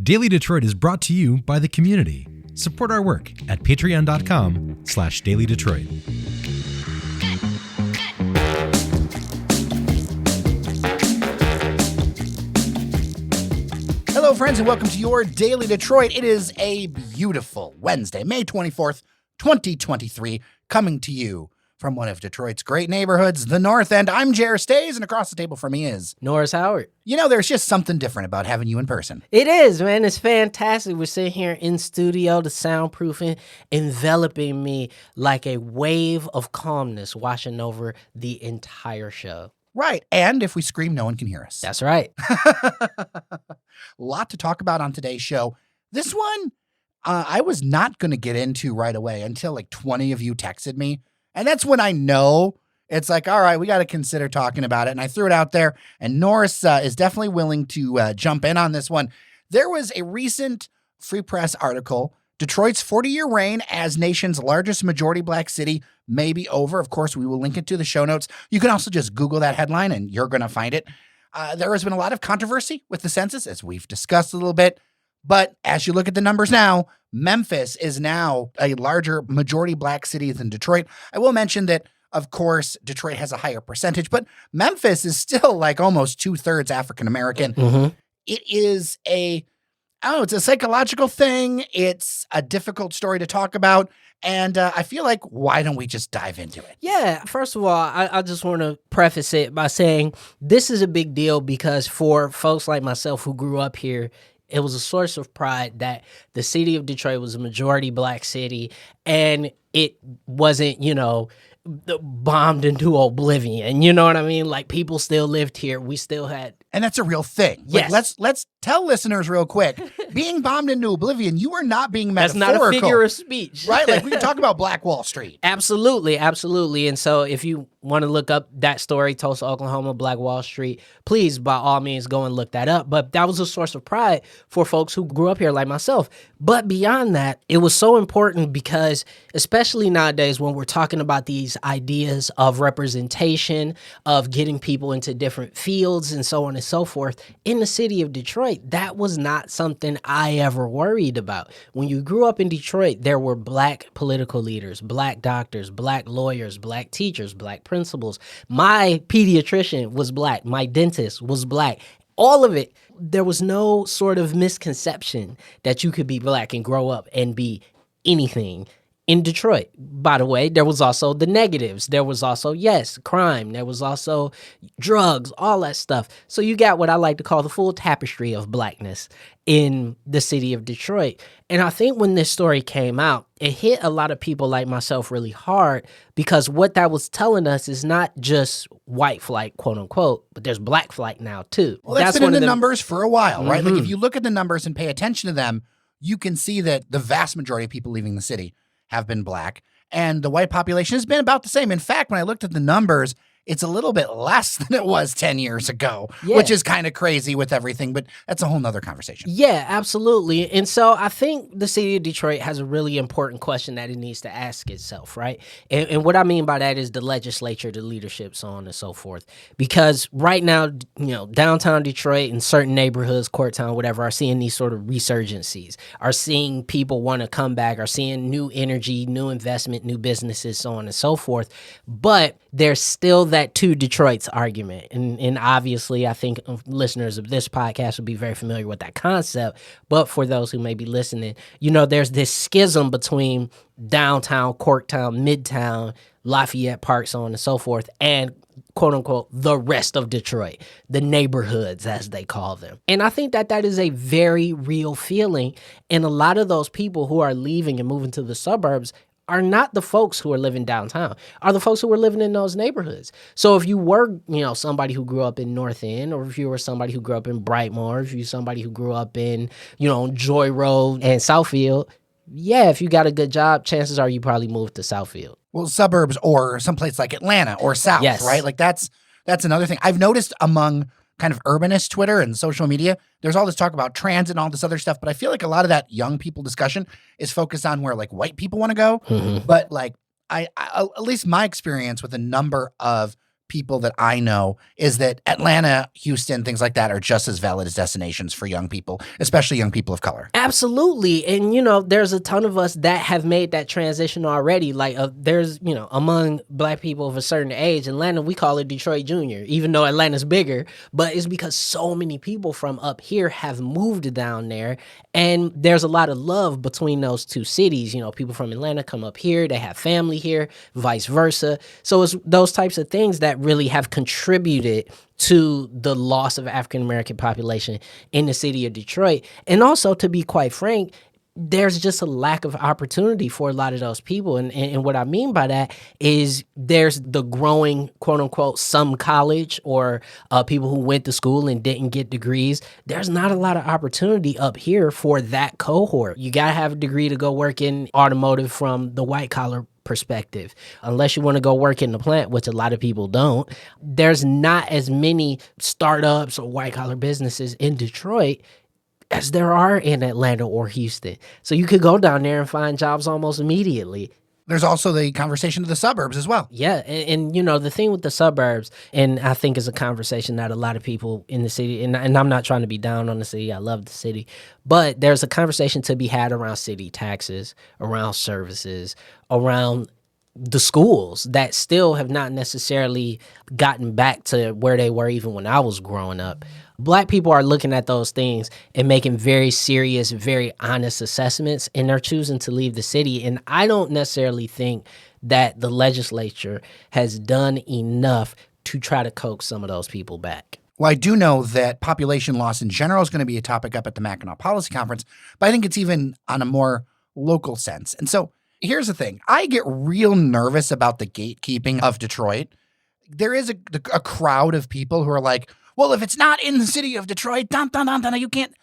Daily Detroit is brought to you by the community. Support our work at patreon.com/dailydetroit. Hello, friends, and welcome to your Daily Detroit. It is a beautiful Wednesday, May 24th, 2023, coming to you from one of Detroit's great neighborhoods, the North End. I'm Jer Stays, and across the table from me is Norris Howard. You know, there's just something different about having you in person. It is, man. It's fantastic. We're sitting here in studio, the soundproofing enveloping me like a wave of calmness washing over the entire show. Right, and if we scream, no one can hear us. That's right. A lot to talk about on today's show. This one, I was not going to get into right away until like 20 of you texted me. And that's when I know it's like, all right, we got to consider talking about it. And I threw it out there, and Norris is definitely willing to jump in on this one. There was a recent Free Press article, Detroit's 40-year reign as nation's largest majority black city may be over. Of course, we will link it to the show notes. You can also just Google that headline, and you're going to find it. There has been a lot of controversy with the census, as we've discussed a little bit. But as you look at the numbers now, Memphis is now a larger majority black city than Detroit. I will mention that, of course, Detroit has a higher percentage, but Memphis is still like almost 2/3 African-American. Mm-hmm. It is it's a psychological thing. It's a difficult story to talk about. And I feel like, why don't we just dive into it? Yeah, first of all, I just want to preface it by saying this is a big deal because for folks like myself who grew up here, it was a source of pride that the city of Detroit was a majority black city, and it wasn't, bombed into oblivion. You know what I mean? Like, people still lived here. We still had... And that's a real thing. Yes. Like, let's tell listeners real quick, being bombed into oblivion, you are not being metaphorical. That's not a figure of speech. Right? Like, we can talk about Black Wall Street. Absolutely, absolutely. And so if you want to look up that story, Tulsa, Oklahoma, Black Wall Street, please, by all means, go and look that up. But that was a source of pride for folks who grew up here like myself. But beyond that, it was so important because, especially nowadays when we're talking about these ideas of representation, of getting people into different fields and so on and so forth, in the city of Detroit, that was not something I ever worried about. When you grew up in Detroit, there were black political leaders, black doctors, black lawyers, black teachers, black principals. My pediatrician was black. My dentist was black. All of it. There was no sort of misconception that you could be black and grow up and be anything in Detroit. By the way, there was also the negatives. There was also, yes, crime. There was also drugs, all that stuff. So you got what I like to call the full tapestry of blackness in the city of Detroit. And I think when this story came out, it hit a lot of people like myself really hard because what that was telling us is not just white flight, quote unquote, but there's black flight now too. Well, that's been in the numbers for a while, right? Mm-hmm. Like, if you look at the numbers and pay attention to them, you can see that the vast majority of people leaving the city have been black, and the white population has been about the same. In fact, when I looked at the numbers, it's a little bit less than it was 10 years ago, which is kind of crazy with everything, but that's a whole nother conversation. Yeah, absolutely. And so I think the city of Detroit has a really important question that it needs to ask itself, right? And what I mean by that is the legislature, the leadership, so on and so forth. Because right now, downtown Detroit and certain neighborhoods, Courtown, whatever, are seeing these sort of resurgencies, are seeing people want to come back, are seeing new energy, new investment, new businesses, so on and so forth. But there's still that two Detroits argument. And obviously, I think listeners of this podcast will be very familiar with that concept. But for those who may be listening, there's this schism between downtown, Corktown, Midtown, Lafayette Park, so on and so forth, and quote unquote, the rest of Detroit, the neighborhoods, as they call them. And I think that is a very real feeling. And a lot of those people who are leaving and moving to the suburbs are not the folks who are living downtown, are the folks who are living in those neighborhoods. So if you were, somebody who grew up in North End, or if you were somebody who grew up in Brightmoor, if you're somebody who grew up in, Joy Road and Southfield, yeah, if you got a good job, chances are you probably moved to Southfield. Well, suburbs or someplace like Atlanta or South, yes. Right? Like that's another thing. I've noticed among kind of urbanist Twitter and social media, there's all this talk about transit and all this other stuff, but I feel like a lot of that young people discussion is focused on where like white people want to go. Mm-hmm. But like I at least my experience with a number of people that I know is that Atlanta, Houston, things like that are just as valid as destinations for young people, especially young people of color. Absolutely. And, there's a ton of us that have made that transition already. Like, there's, among black people of a certain age, Atlanta, we call it Detroit Junior, even though Atlanta's bigger. But it's because so many people from up here have moved down there. And there's a lot of love between those two cities. People from Atlanta come up here, they have family here, vice versa. So it's those types of things that really have contributed to the loss of African American population in the city of Detroit. And also, to be quite frank, there's just a lack of opportunity for a lot of those people. And what I mean by that is there's the growing, quote unquote, some college or people who went to school and didn't get degrees. There's not a lot of opportunity up here for that cohort. You got to have a degree to go work in automotive from the white collar perspective. Unless you want to go work in the plant, which a lot of people don't, there's not as many startups or white collar businesses in Detroit as there are in Atlanta or Houston. So you could go down there and find jobs almost immediately. There's also the conversation of the suburbs as well. Yeah. And the thing with the suburbs, and I think is a conversation that a lot of people in the city, and I'm not trying to be down on the city, I love the city, but there's a conversation to be had around city taxes, around services, around the schools that still have not necessarily gotten back to where they were even when I was growing up. Black people are looking at those things and making very serious, very honest assessments, and they're choosing to leave the city. And I don't necessarily think that the legislature has done enough to try to coax some of those people back. Well, I do know that population loss in general is going to be a topic up at the Mackinac Policy Conference, but I think it's even on a more local sense. And so here's the thing. I get real nervous about the gatekeeping of Detroit. There is a crowd of people who are like, well, if it's not in the city of Detroit, you can't.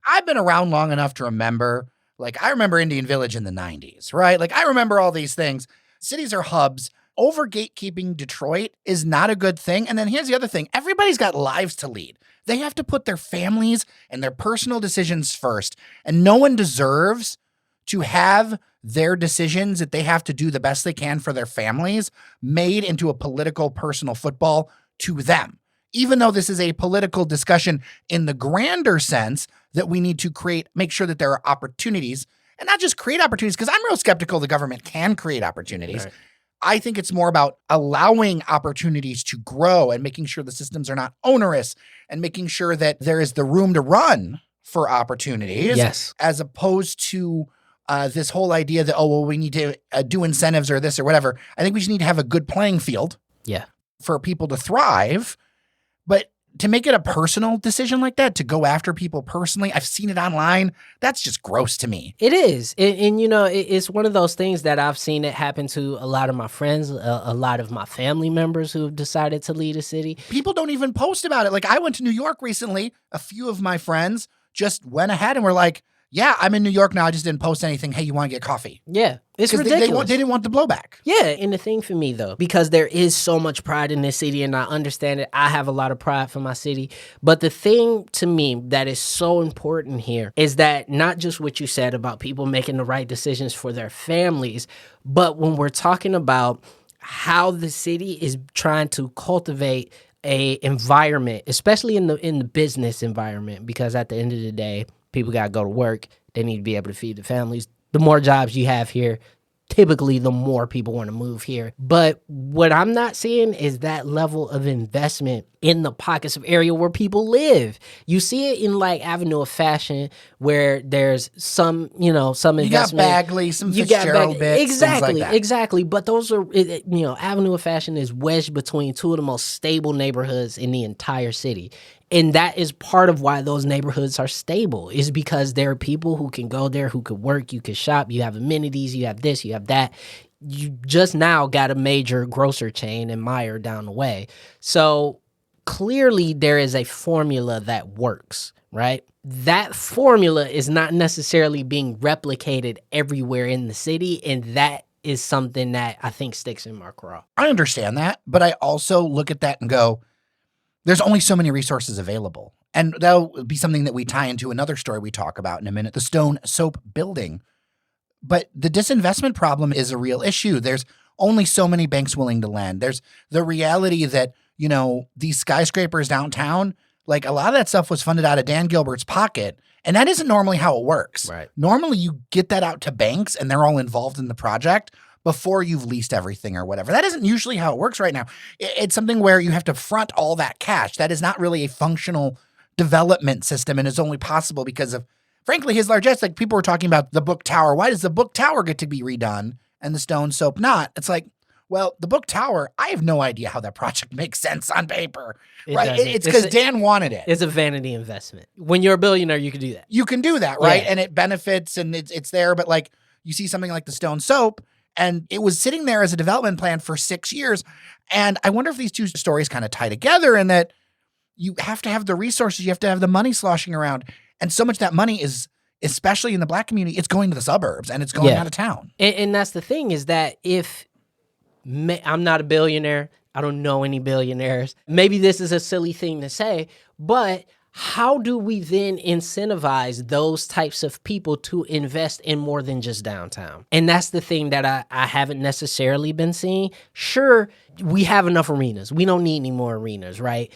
I've been around long enough to remember, I remember Indian Village in the 90s, right? I remember all these things. Cities are hubs. Over gatekeeping Detroit is not a good thing. And then here's the other thing. Everybody's got lives to lead. They have to put their families and their personal decisions first. And no one deserves to have their decisions that they have to do the best they can for their families made into a political, personal football to them. Even though this is a political discussion in the grander sense that we need to make sure that there are opportunities, and not just create opportunities, because I'm real skeptical the government can create opportunities. Right. I think it's more about allowing opportunities to grow and making sure the systems are not onerous and making sure that there is the room to run for opportunities. Yes. As opposed to this whole idea that, we need to do incentives or this or whatever. I think we just need to have a good playing field for people to thrive. But to make it a personal decision like that, to go after people personally, I've seen it online. That's just gross to me. It is. And it's one of those things that I've seen it happen to a lot of my friends, a lot of my family members who have decided to leave a city. People don't even post about it. I went to New York recently. A few of my friends just went ahead and were like, yeah, I'm in New York now. I just didn't post anything. Hey, you want to get coffee? Yeah, it's ridiculous. They didn't want the blowback. Yeah, and the thing for me, though, because there is so much pride in this city, and I understand it. I have a lot of pride for my city. But the thing to me that is so important here is that not just what you said about people making the right decisions for their families, but when we're talking about how the city is trying to cultivate a environment, especially in the business environment, because at the end of the day, people got to go to work. They need to be able to feed their families. The more jobs you have here, typically the more people want to move here. But what I'm not seeing is that level of investment in the pockets of area where people live. You see it in Avenue of Fashion, where there's some investment. You got Bagley, some Fitzgerald bits, exactly, things like that. Exactly. But those are, Avenue of Fashion is wedged between two of the most stable neighborhoods in the entire city. And that is part of why those neighborhoods are stable, is because there are people who can go there, who could work, you could shop, you have amenities, you have this, you have that. You just now got a major grocer chain in Meijer down the way. So clearly there is a formula that works, right? That formula is not necessarily being replicated everywhere in the city, and that is something that I think sticks in my craw. I understand that, but I also look at that and go, there's only so many resources available. And that'll be something that we tie into another story we talk about in a minute, the Stone Soap Building. But the disinvestment problem is a real issue. There's only so many banks willing to lend. There's the reality that, these skyscrapers downtown, like a lot of that stuff was funded out of Dan Gilbert's pocket. And that isn't normally how it works. Right. Normally you get that out to banks and they're all involved in the project before you've leased everything or whatever. That isn't usually how it works right now. It's something where you have to front all that cash. That is not really a functional development system, and is only possible because of, frankly, his largesse. Like people were talking about the Book Tower. Why does the Book Tower get to be redone and the Stone Soap not? It's like, well, the Book Tower, I have no idea how that project makes sense on paper, right? It's because Dan wanted it. It's a vanity investment. When you're a billionaire, you can do that. You can do that, right? Yeah. And it benefits and it's there. But like you see something like the Stone Soap, and it was sitting there as a development plan for 6 years. And I wonder if these two stories kind of tie together, in that you have to have the resources, you have to have the money sloshing around. And so much of that money is, especially in the Black community, it's going to the suburbs and it's going out of town. And that's the thing, is that I'm not a billionaire, I don't know any billionaires. Maybe this is a silly thing to say, but how do we then incentivize those types of people to invest in more than just downtown? And that's the thing that I haven't necessarily been seeing. Sure, we have enough arenas. We don't need any more arenas, right?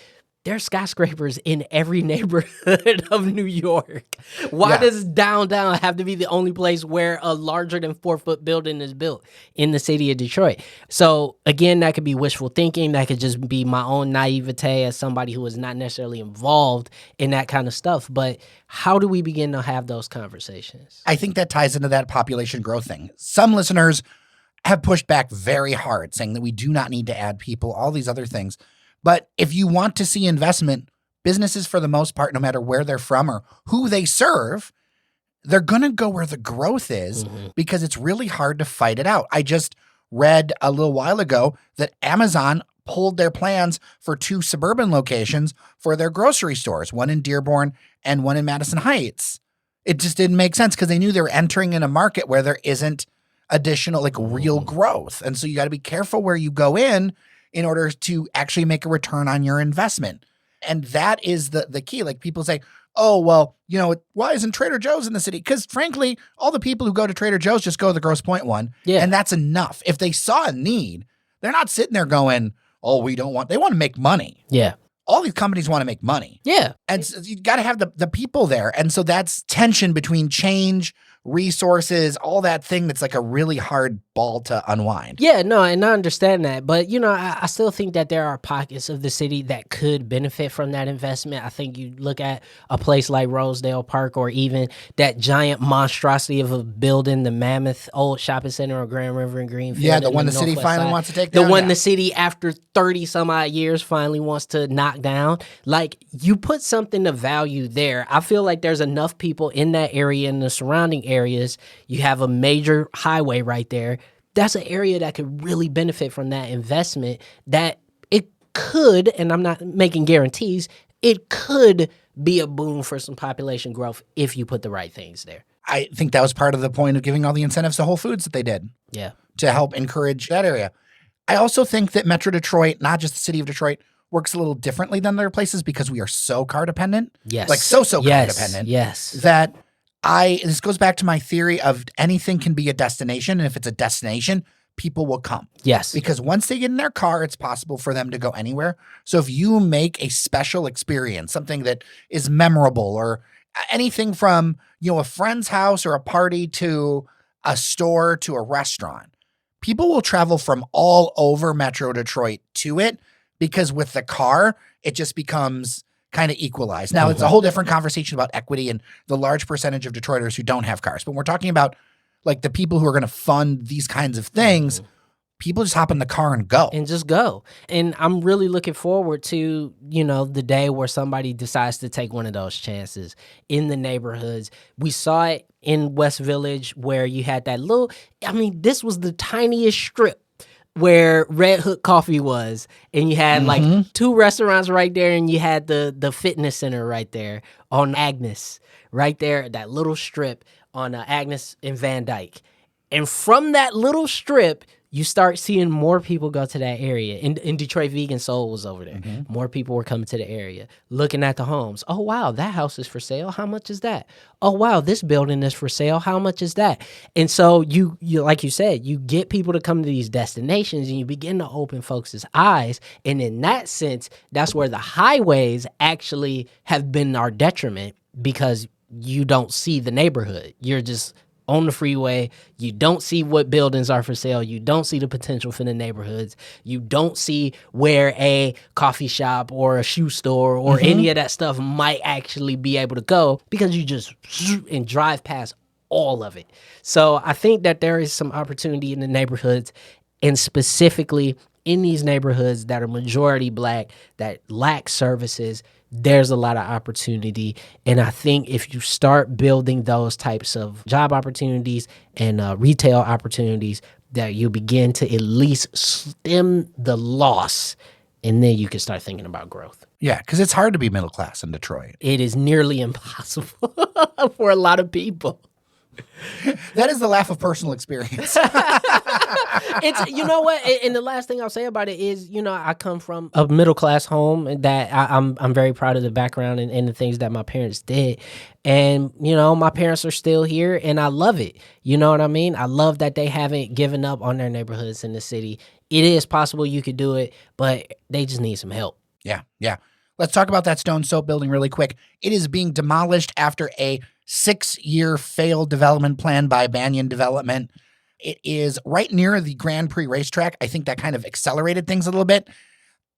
There's skyscrapers in every neighborhood of New York. Why does downtown have to be the only place where a larger than 4-foot building is built in the city of Detroit? So again, that could be wishful thinking. That could just be my own naivete as somebody who is not necessarily involved in that kind of stuff. But how do we begin to have those conversations? I think that ties into that population growth thing. Some listeners have pushed back very hard, saying that we do not need to add people, all these other things. But if you want to see investment, businesses, for the most part, no matter where they're from or who they serve, they're going to go where the growth is, because it's really hard to fight it out. I just read a little while ago that Amazon pulled their plans for 2 suburban locations for their grocery stores, one in Dearborn and one in Madison Heights. It just didn't make sense because they knew they were entering in a market where there isn't additional, like, real growth. And so you got to be careful where you go in order to actually make a return on your investment. And that is the key. Like people say, oh, well, why isn't Trader Joe's in the city? Because frankly, all the people who go to Trader Joe's just go to the Grosse Pointe one. Yeah. And that's enough. If they saw a need, they're not sitting there going, oh, they want to make money. Yeah. All these companies want to make money. Yeah. And so you got to have the people there. And so that's tension between change, resources, all that thing that's like a really hard ball to unwind. Yeah, no, and I understand that. But, I still think that there are pockets of the city that could benefit from that investment. I think you look at a place like Rosedale Park, or even that giant monstrosity of a building, the mammoth old shopping center on Grand River and Greenfield. Yeah, the one the city finally wants to take down. The one the city, after 30 some odd years, finally wants to knock down. Like, you put something of value there. I feel like there's enough people in that area and the surrounding areas. You have a major highway right there. That's an area that could really benefit from that investment, that it could, and I'm not making guarantees, it could be a boom for some population growth if you put the right things there. I think that was part of the point of giving all the incentives to Whole Foods that they did. Yeah. To help encourage that area. I also think that Metro Detroit, not just the city of Detroit, works a little differently than other places because we are so car dependent. Yes. Like so car dependent. Yes. That this goes back to my theory of anything can be a destination. And if it's a destination, people will come. Yes. Because once they get in their car, it's possible for them to go anywhere. So if you make a special experience, something that is memorable, or anything from, a friend's house or a party to a store to a restaurant, people will travel from all over Metro Detroit to it, because with the car, it just becomes kind of equalized. Now, it's a whole different conversation about equity and the large percentage of Detroiters who don't have cars. But we're talking about like the people who are going to fund these kinds of things. People just hop in the car and go. And just go. And I'm really looking forward to, the day where somebody decides to take one of those chances in the neighborhoods. We saw it in West Village where you had that this was the tiniest strip where Red Hook Coffee was, and you had like 2 restaurants right there, and you had the fitness center right there on Agnes, right there, that little strip on Agnes and Van Dyke. And from that little strip, you start seeing more people go to that area. In Detroit, Vegan Soul was over there. Mm-hmm. More people were coming to the area, looking at the homes. Oh, wow, that house is for sale. How much is that? Oh, wow, this building is for sale. How much is that? And so you like you said, you get people to come to these destinations and you begin to open folks' eyes. And in that sense, that's where the highways actually have been our detriment because you don't see the neighborhood. You're just on the freeway. You don't see what buildings are for sale. You don't see the potential for the neighborhoods. You don't see where a coffee shop or a shoe store or any of that stuff might actually be able to go because you just and drive past all of it. So I think that there is some opportunity in the neighborhoods, and specifically in these neighborhoods that are majority Black, that lack services. There's a lot of opportunity. And I think if you start building those types of job opportunities and retail opportunities, that you begin to at least stem the loss, and then you can start thinking about growth. Yeah, because it's hard to be middle class in Detroit. It is nearly impossible for a lot of people. That is the laugh of personal experience. It's, you know what, and the last thing I'll say about it is, I come from a middle class home, and that I'm very proud of the background and the things that my parents did, and my parents are still here, and I love it. You know what I mean? I love that they haven't given up on their neighborhoods in the city. It is possible you could do it, but they just need some help. Yeah. Let's talk about that Stone Soap building really quick. It is being demolished after a 6-year failed development plan by Banyan Development. It is right near the Grand Prix racetrack. I think that kind of accelerated things a little bit.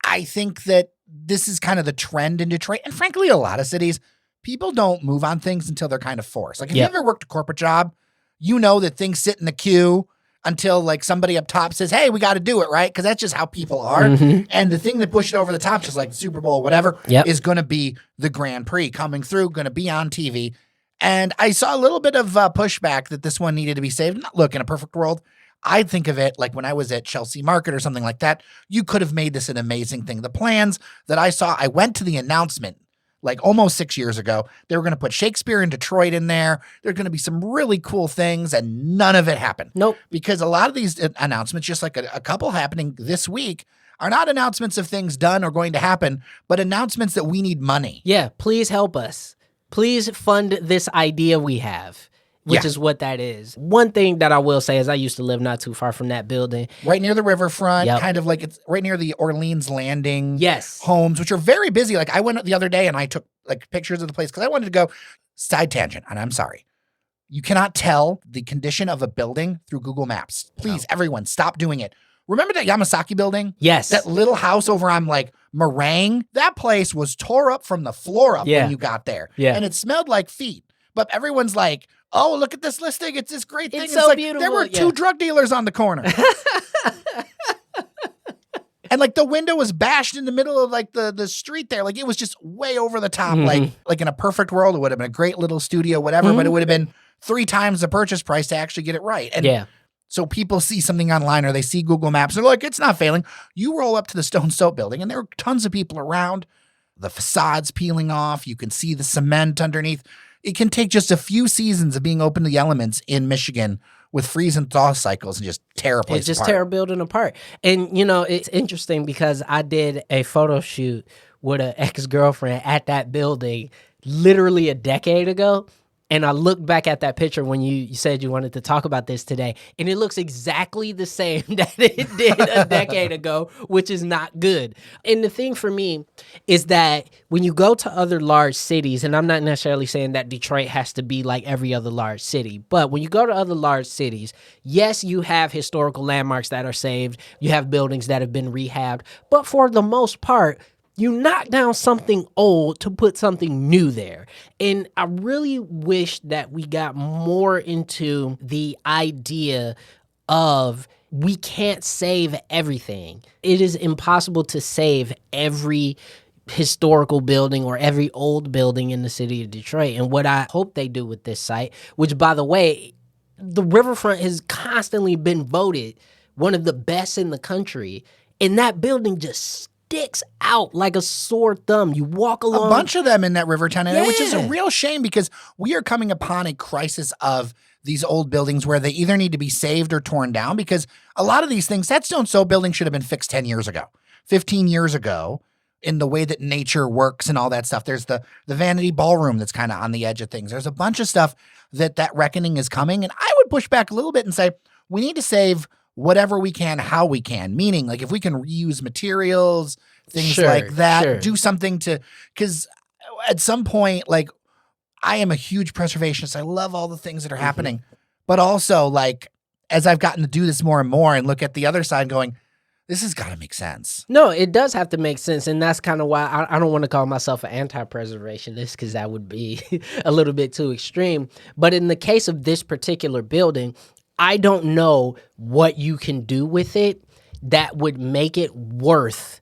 I think that this is kind of the trend in Detroit, and frankly, a lot of cities. People don't move on things until they're kind of forced. Like if you ever worked a corporate job, you know that things sit in the queue until like somebody up top says, hey, we got to do it, right? Because that's just how people are. Mm-hmm. And the thing that pushed it over the top, just like the Super Bowl, whatever, is going to be the Grand Prix coming through, going to be on TV. And I saw a little bit of pushback that this one needed to be saved. Look, in a perfect world, I think of it like when I was at Chelsea Market or something like that, you could have made this an amazing thing. The plans that I saw, I went to the announcement like almost 6 years ago. They were going to put Shakespeare in Detroit in there. There's going to be some really cool things, and none of it happened. Nope. Because a lot of these announcements, just like a couple happening this week, are not announcements of things done or going to happen, but announcements that we need money. Yeah, please help us. Please fund this idea we have, which is what that is. One thing that I will say is I used to live not too far from that building. Right near the riverfront, kind of like it's right near the Orleans Landing homes, which are very busy. Like I went the other day and I took like pictures of the place because I wanted to go. Side tangent, and I'm sorry. You cannot tell the condition of a building through Google Maps. Please, everyone, stop doing it. Remember that Yamasaki building? Yes. That little house over on like Meringue? That place was tore up from the floor up when you got there. Yeah. And it smelled like feet. But everyone's like, oh, look at this listing. It's this great thing. It's so like, beautiful. There were 2 drug dealers on the corner. And like the window was bashed in the middle of like the street there. Like it was just way over the top. Like in a perfect world, it would have been a great little studio, whatever, but it would have been 3 times the purchase price to actually get it right. And so people see something online or they see Google Maps. They're like, it's not failing. You roll up to the Stone Soap building and there are tons of people around. The facade's peeling off. You can see the cement underneath. It can take just a few seasons of being open to the elements in Michigan with freeze and thaw cycles and just tear a place It's just apart. tear a building apart. And, it's interesting because I did a photo shoot with an ex-girlfriend at that building literally a decade ago. And I looked back at that picture when you said you wanted to talk about this today, and it looks exactly the same that it did a decade ago, which is not good. And the thing for me is that when you go to other large cities, and I'm not necessarily saying that Detroit has to be like every other large city, but when you go to other large cities, yes, you have historical landmarks that are saved, you have buildings that have been rehabbed, but for the most part, you knock down something old to put something new there. And I really wish that we got more into the idea of we can't save everything. It is impossible to save every historical building or every old building in the city of Detroit. And what I hope they do with this site, which by the way, the riverfront has constantly been voted one of the best in the country, and that building just sticks out like a sore thumb. You walk along. A bunch of them in that Rivertown area, which is a real shame because we are coming upon a crisis of these old buildings where they either need to be saved or torn down, because a lot of these things, that stone sew building should have been fixed 10 years ago, 15 years ago, in the way that nature works and all that stuff. There's the vanity ballroom that's kind of on the edge of things. There's a bunch of stuff that reckoning is coming. And I would push back a little bit and say, we need to save whatever we can, how we can. Meaning, like, if we can reuse materials, things like that, do something to, because at some point, like, I am a huge preservationist. I love all the things that are happening. But also, like, as I've gotten to do this more and more and look at the other side going, this has got to make sense. No, it does have to make sense. And that's kind of why I don't want to call myself an anti-preservationist, because that would be a little bit too extreme. But in the case of this particular building, I don't know what you can do with it that would make it worth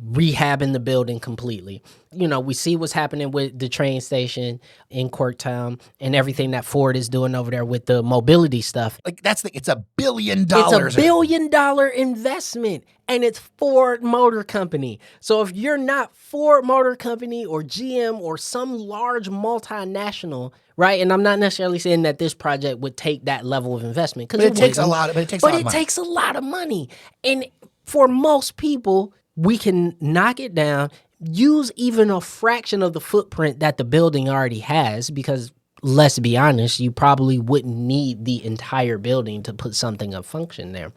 rehabbing the building completely. You know, we see what's happening with the train station in Corktown and everything that Ford is doing over there with the mobility stuff. Like, it's $1 billion. It's $1 billion investment, and it's Ford Motor Company. So if you're not Ford Motor Company or GM or some large multinational, right? And I'm not necessarily saying that this project would take that level of investment, because it takes a lot. But it takes a lot of money. And for most people, we can knock it down, use even a fraction of the footprint that the building already has, because let's be honest, you probably wouldn't need the entire building to put something of function there.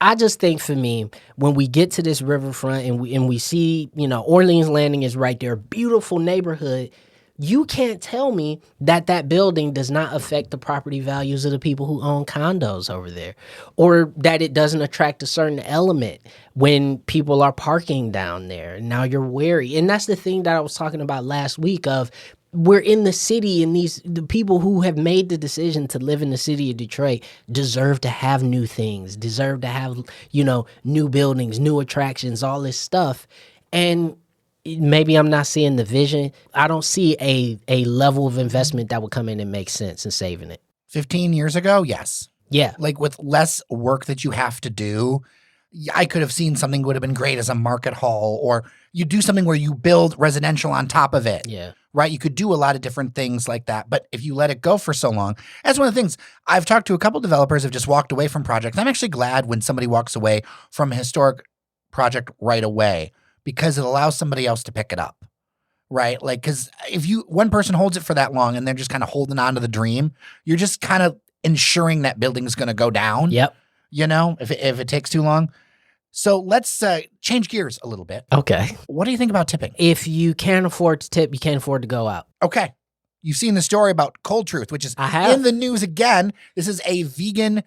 I just think, for me, when we get to this riverfront and we see, you know, Orleans Landing is right there, beautiful neighborhood, you can't tell me that building does not affect the property values of the people who own condos over there, or that it doesn't attract a certain element when people are parking down there. Now you're wary. And that's the thing that I was talking about last week of, we're in the city, and the people who have made the decision to live in the city of Detroit deserve to have new things, deserve to have, you know, new buildings, new attractions, all this stuff. And maybe I'm not seeing the vision. I don't see a level of investment that would come in and make sense in saving it. 15 years ago, yes. Yeah. Like, with less work that you have to do, I could have seen something would have been great as a market hall, or you do something where you build residential on top of it. Yeah. Right? You could do a lot of different things like that. But if you let it go for so long, that's one of the things. I've talked to a couple developers who have just walked away from projects. I'm actually glad when somebody walks away from a historic project right away, because it allows somebody else to pick it up, right? Like, because if one person holds it for that long and they're just kind of holding on to the dream, you're just kind of ensuring that building is going to go down. Yep. You know, if it takes too long. So let's change gears a little bit. Okay. What do you think about tipping? If you can't afford to tip, you can't afford to go out. Okay. You've seen the story about Cold Truth, which is in the news again. This is a vegan,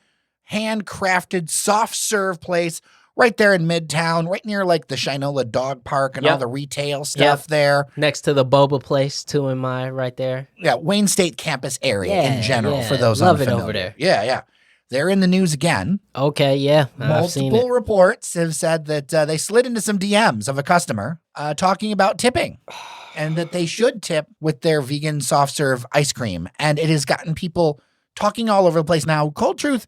handcrafted, soft serve place right there in Midtown, right near like the Shinola Dog Park and all the retail stuff there. Next to the boba place, too, am I right there? Yeah, Wayne State campus area in general, for those unfamiliar. Love it over there. Yeah. They're in the news again. Okay, yeah, I've seen it. Multiple reports have said that they slid into some DMs of a customer talking about tipping, and that they should tip with their vegan soft serve ice cream. And it has gotten people talking all over the place. Now, Cold Truth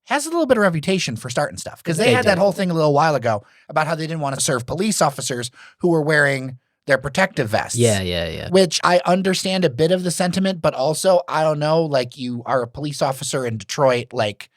has a little bit of reputation for starting stuff, because they had that whole thing a little while ago about how they didn't want to serve police officers who were wearing their protective vests. Yeah. Which I understand a bit of the sentiment, but also, I don't know, like, you are a police officer in Detroit, like,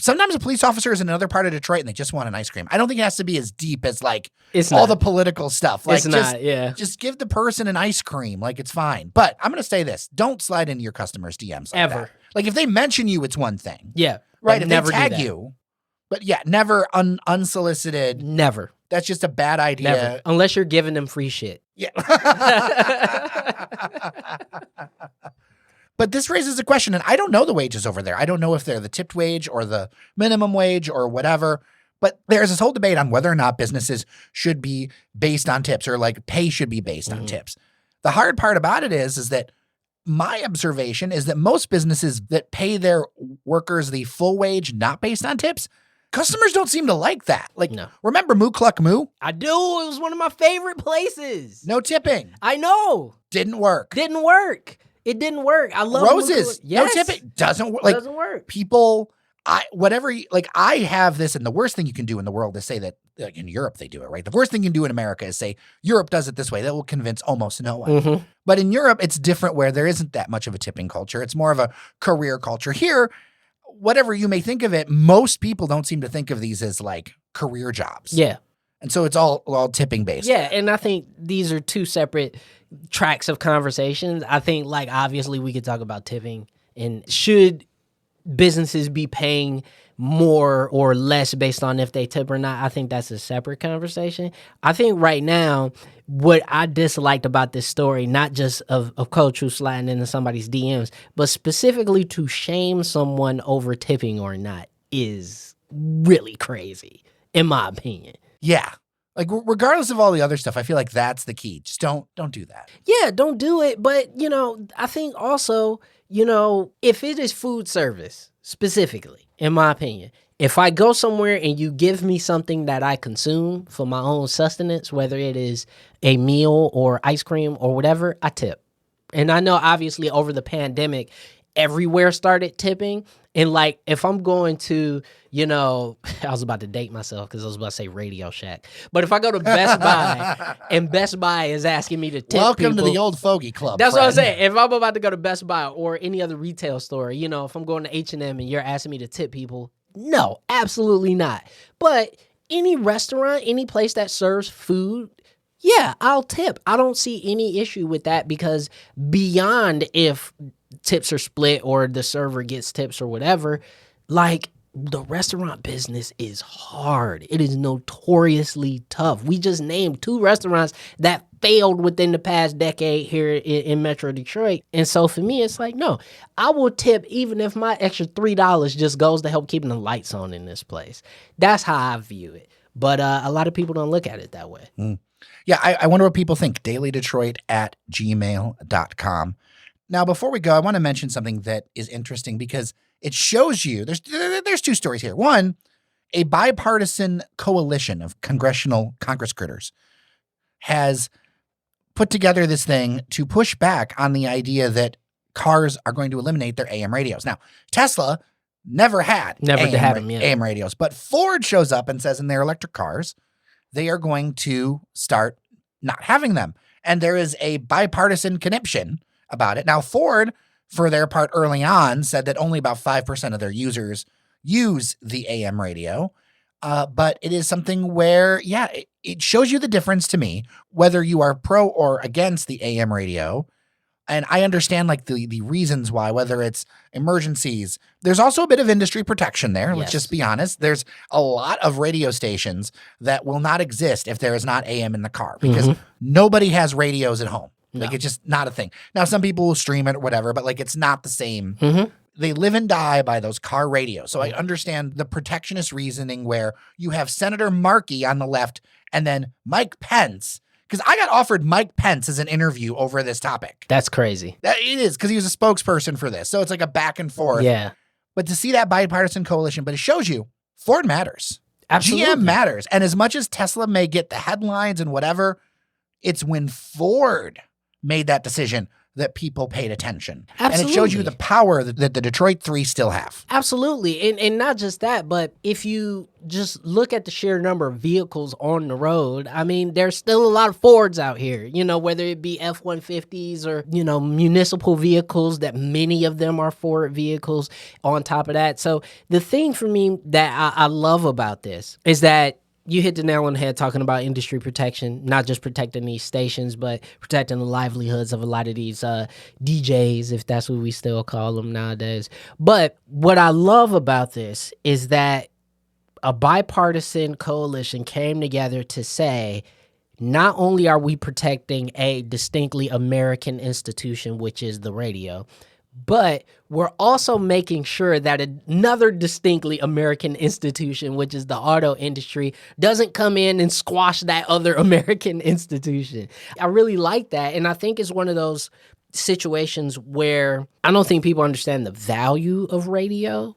sometimes a police officer is in another part of Detroit and they just want an ice cream. I don't think it has to be as deep as, like, all the political stuff. Like, just give the person an ice cream. Like, it's fine. But I'm going to say this. Don't slide into your customers' DMs like ever. That. Like, if they mention you, it's one thing. Yeah. Right? If they tag you. But yeah, never unsolicited. Never. That's just a bad idea. Never. Unless you're giving them free shit. Yeah. But this raises a question, and I don't know the wages over there. I don't know if they're the tipped wage or the minimum wage or whatever. But there's this whole debate on whether or not businesses should be based on tips, or like pay should be based on tips. The hard part about it is that my observation is that most businesses that pay their workers the full wage, not based on tips, customers don't seem to like that. Like, remember Moo Cluck Moo? I do. It was one of my favorite places. No tipping. I know. Didn't work. It didn't work. I love Roses. Yes. No tipping. Doesn't work. Like, doesn't work. People, I have this, and the worst thing you can do in the world is say that, like in Europe they do it, right? The worst thing you can do in America is say Europe does it this way. That will convince almost no one. Mm-hmm. But in Europe, it's different, where there isn't that much of a tipping culture. It's more of a career culture. Here, whatever you may think of it, most people don't seem to think of these as like career jobs. Yeah. And so it's all tipping based. Yeah, and I think these are two separate tracks of conversations. I think, like, obviously we could talk about tipping and should businesses be paying more or less based on if they tip or not. I think that's a separate conversation. I think right now, what I disliked about this story, not just of Coach who's sliding into somebody's DMs, but specifically to shame someone over tipping or not, is really crazy, in my opinion. Yeah. Like, regardless of all the other stuff, I feel like that's the key. Just don't do that. Yeah, don't do it. But, I think also, if it is food service specifically, in my opinion, if I go somewhere and you give me something that I consume for my own sustenance, whether it is a meal or ice cream or whatever, I tip. And I know obviously over the pandemic, everywhere started tipping. And like, if I'm going to, I was about to date myself because I was about to say Radio Shack. But if I go to Best Buy and Best Buy is asking me to tip Welcome people, to the old fogey club. That's friend. what I'm saying. If I'm about to go to Best Buy or any other retail store, if I'm going to H&M and you're asking me to tip people, no, absolutely not. But any restaurant, any place that serves food, yeah, I'll tip. I don't see any issue with that, because beyond if tips are split or the server gets tips or whatever, like, the restaurant business is hard. It is notoriously tough. We just named 2 restaurants that failed within the past decade here in Metro Detroit. And so for me, it's like, no, I will tip even if my extra $3 just goes to help keeping the lights on in this place. That's how I view it. But a lot of people don't look at it that way. Yeah, I wonder what people think. dailydetroit@gmail.com. Now, before we go, I want to mention something that is interesting, because it shows you there's 2 stories here. One, a bipartisan coalition of Congress critters has put together this thing to push back on the idea that cars are going to eliminate their AM radios. Now, Tesla never had AM radios, but Ford shows up and says in their electric cars, they are going to start not having them. And there is a bipartisan conniption about it. Now, Ford, for their part early on, said that only about 5% of their users use the AM radio. But it is something where, yeah, it shows you the difference to me, whether you are pro or against the AM radio. And I understand like the reasons why, whether it's emergencies. There's also a bit of industry protection there. Let's just be honest. There's a lot of radio stations that will not exist if there is not AM in the car, because nobody has radios at home. Like, it's just not a thing. Now, some people will stream it or whatever, but like, it's not the same. They live and die by those car radios. So I understand the protectionist reasoning where you have Senator Markey on the left and then Mike Pence, because I got offered Mike Pence as an interview over this topic. That's crazy. It is, because he was a spokesperson for this. So it's like a back and forth. Yeah. But to see that bipartisan coalition, but it shows you Ford matters. Absolutely. GM matters. And as much as Tesla may get the headlines and whatever, it's when Ford made that decision that people paid attention. Absolutely. And it shows you the power that the Detroit 3 still have. Absolutely. And not just that, but if you just look at the sheer number of vehicles on the road, I mean, there's still a lot of Fords out here, whether it be F-150s or, municipal vehicles, that many of them are Ford vehicles on top of that. So the thing for me that I love about this is that you hit the nail on the head talking about industry protection, not just protecting these stations, but protecting the livelihoods of a lot of these DJs, if that's what we still call them nowadays. But what I love about this is that a bipartisan coalition came together to say, not only are we protecting a distinctly American institution, which is the radio, but we're also making sure that another distinctly American institution, which is the auto industry, doesn't come in and squash that other American institution. I really like that. And I think it's one of those situations where I don't think people understand the value of radio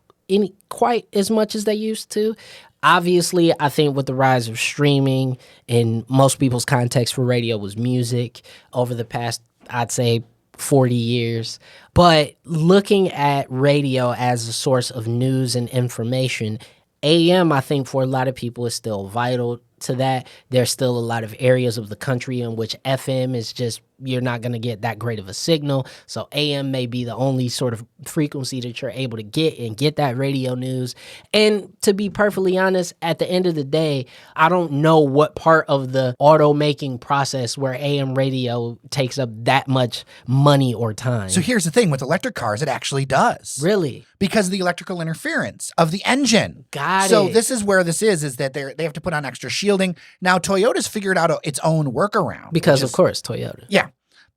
quite as much as they used to. Obviously, I think with the rise of streaming, and most people's context for radio was music over the past, I'd say, 40 years. But looking at radio as a source of news and information, AM, I think for a lot of people is still vital to that. There's still a lot of areas of the country in which FM is just, you're not going to get that great of a signal. So AM may be the only sort of frequency that you're able to get that radio news. And to be perfectly honest, at the end of the day, I don't know what part of the automaking process where AM radio takes up that much money or time. So here's the thing with electric cars, it actually does. Really? Because of the electrical interference of the engine. Got it. So this is where this is that they have to put on extra shielding. Now, Toyota's figured out its own workaround. Because, of course, Toyota. Yeah.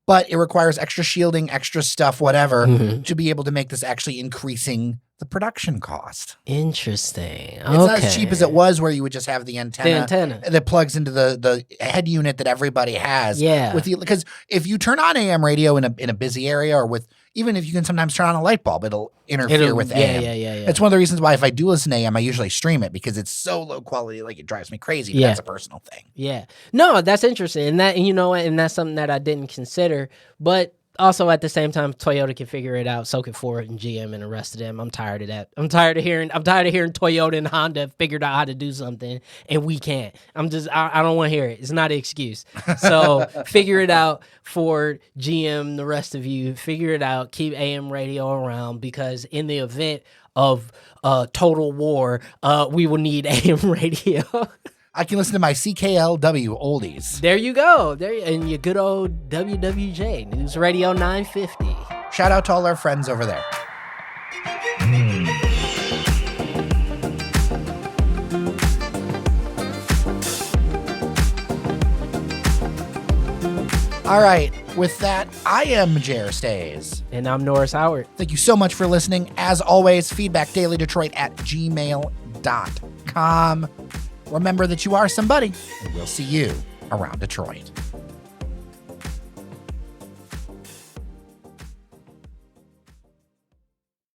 But it requires extra shielding, extra stuff, whatever, to be able to make this actually increasing the production cost. Interesting. It's not as cheap as it was where you would just have the antenna that plugs into the head unit that everybody has. Yeah. Because if you turn on AM radio in a busy area or with, even if you can sometimes turn on a light bulb, it'll interfere with AM. Yeah. It's one of the reasons why if I do listen to AM, I usually stream it because it's so low quality, like it drives me crazy. But that's a personal thing. Yeah. No, that's interesting. And that's something that I didn't consider. But also at the same time, Toyota can figure it out. So can Ford and GM and the rest of them. I'm tired of that. I'm tired of hearing Toyota and Honda figured out how to do something and we can't. I don't want to hear it. It's not an excuse. So figure it out. Ford, GM, the rest of you, figure it out. Keep AM radio around because in the event of total war, we will need AM radio. I can listen to my CKLW oldies. There you go. And your good old WWJ, News Radio 950. Shout out to all our friends over there. All right. With that, I am Jer Stays. And I'm Norris Howard. Thank you so much for listening. As always, feedback dailydetroit@gmail.com. Remember that you are somebody, and we'll see you around Detroit.